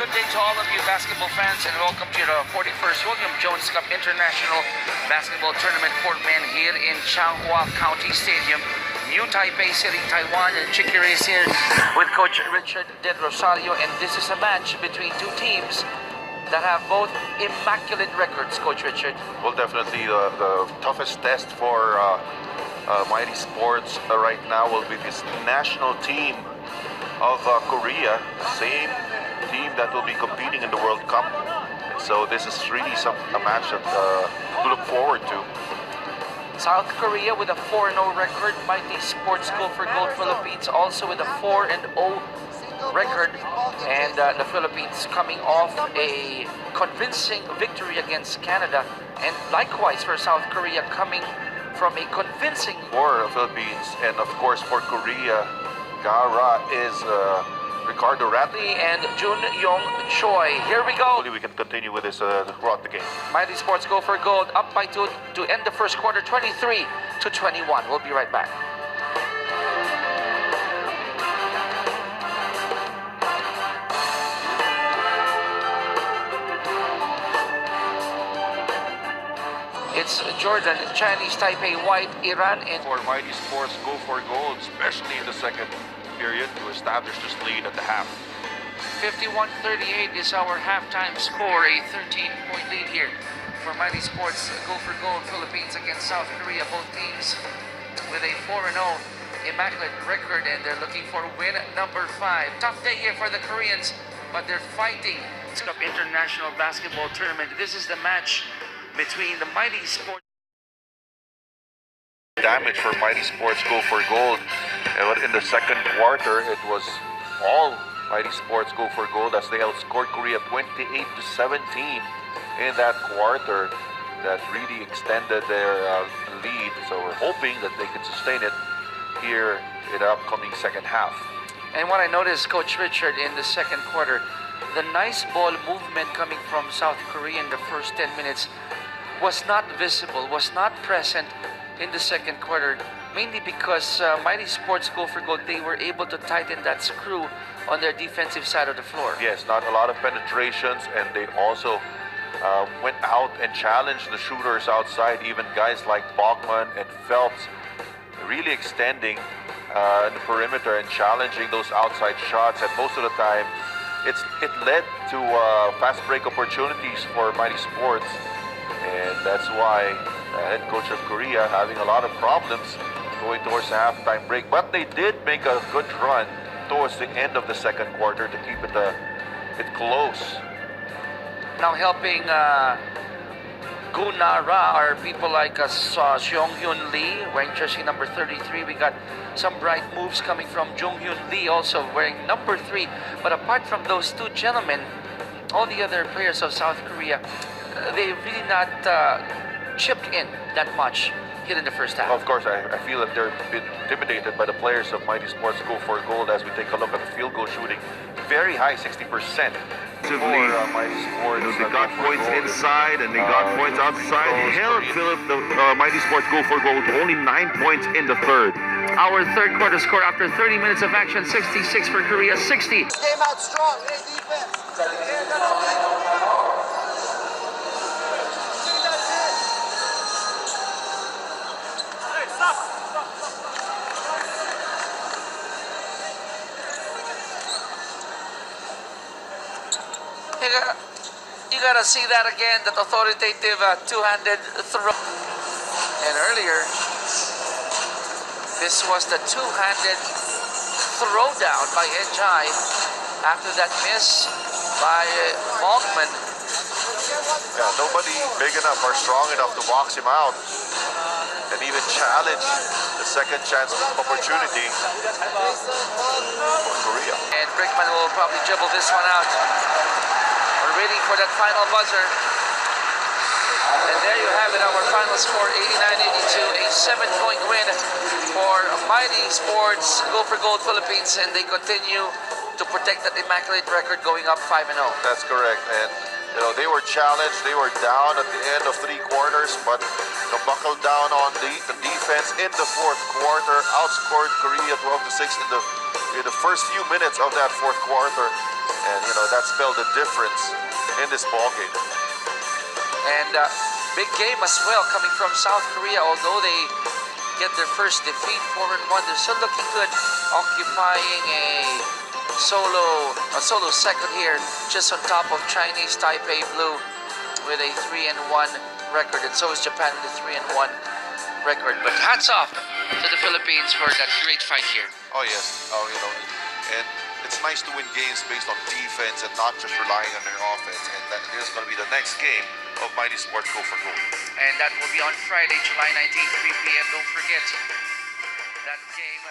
Good day to all of you basketball fans and welcome to the 41st William Jones Cup International Basketball Tournament for Men here in Changhua County Stadium, New Taipei City, Taiwan. And Chiquire is here with Coach Richard De Rosario, and this is a match between two teams that have both immaculate records, Coach Richard. Well, definitely the toughest test for Mighty Sports right now will be this national team of Korea, same team that will be competing in the World Cup. And so this is really a match that to look forward to. South Korea with a 4-0 record, Mighty Sports Go for Gold Philippines also with a 4-0 record, and the Philippines coming off a convincing victory against Canada, and likewise for South Korea coming from a convincing for Philippines, and of course for Korea, Gara is Ricardo Ratley and Jun Yong Choi. Here we go. Hopefully we can continue with this throughout the game. Mighty Sports Go for Gold up by 2 to end the first quarter, 23-21. We'll be right back. It's Jordan, Chinese Taipei White, Iran, and for Mighty Sports Go for Gold, especially in the second period, to establish this lead at the half. 51-38 is our halftime score, a 13-point lead here for Mighty Sports Go for Gold Philippines against South Korea. Both teams with a 4-0 immaculate record, and they're looking for win number 5. Tough day here for the Koreans, but they're fighting. Cup International Basketball Tournament. This is the match between the Mighty Sports. Damage for Mighty Sports Go for Gold. And in the second quarter, it was all Mighty Sports Go for Gold as they outscored Korea 28-17 in that quarter. That really extended their lead. So we're hoping that they can sustain it here in the upcoming second half. And what I noticed, Coach Richard, in the second quarter, the nice ball movement coming from South Korea in the first 10 minutes was not visible, was not present in the second quarter, mainly because Mighty Sports Go for Gold, they were able to tighten that screw on their defensive side of the floor. Yes, not a lot of penetrations, and they also went out and challenged the shooters outside, even guys like Bachman and Phelps, really extending the perimeter and challenging those outside shots. And most of the time, it led to fast break opportunities for Mighty Sports. And that's why the head coach of Korea having a lot of problems going towards the halftime break. But they did make a good run towards the end of the second quarter to keep it close. Now helping Gunara are people like Seong-Hyun Lee wearing jersey number 33. We got some bright moves coming from Jung-Hyun Lee also wearing number 3. But apart from those two gentlemen, all the other players of South Korea, they really not chipped in that much here in the first half. Of course, I feel that they're a bit intimidated by the players of Mighty Sports Go for Gold as we take a look at the field goal shooting. Very high, 60%. For Mighty Sports. They got points inside and they got points outside. Held the Mighty Sports Go for Gold only 9 points in the third. Our third quarter score after 30 minutes of action, 66 for Korea, 60. Came out strong. Hey, defense. You gotta see that again, that authoritative two-handed throw. And earlier, this was the two-handed throwdown by Enjai after that miss by Bachman. Yeah, nobody big enough or strong enough to box him out and even challenge the second chance opportunity for Korea. And Brickman will probably dribble this one out. We're waiting for that final buzzer. And there you have it, our final score, 89-82, a 7-point win for Mighty Sports Go for Gold Philippines, and they continue to protect that immaculate record going up 5-0. That's correct, and they were challenged, they were down at the end of 3 quarters, but buckled down on the defense in the fourth quarter, outscored Korea 12-6 in the first few minutes of that fourth quarter. and that spelled the difference in this ball game. And big game as well coming from South Korea. Although they get their first defeat, 4-1, they're still looking good, occupying a solo second here, just on top of Chinese Taipei Blue with a 3-1 record, and so is Japan with a 3-1 record. But hats off to the Philippines for that great fight here. Oh yes, and it's nice to win games based on defense and not just relying on their offense. And here's going to be the next game of Mighty Sports Go for Gold. And that will be on Friday, July 19th, 3 p.m. Don't forget that game.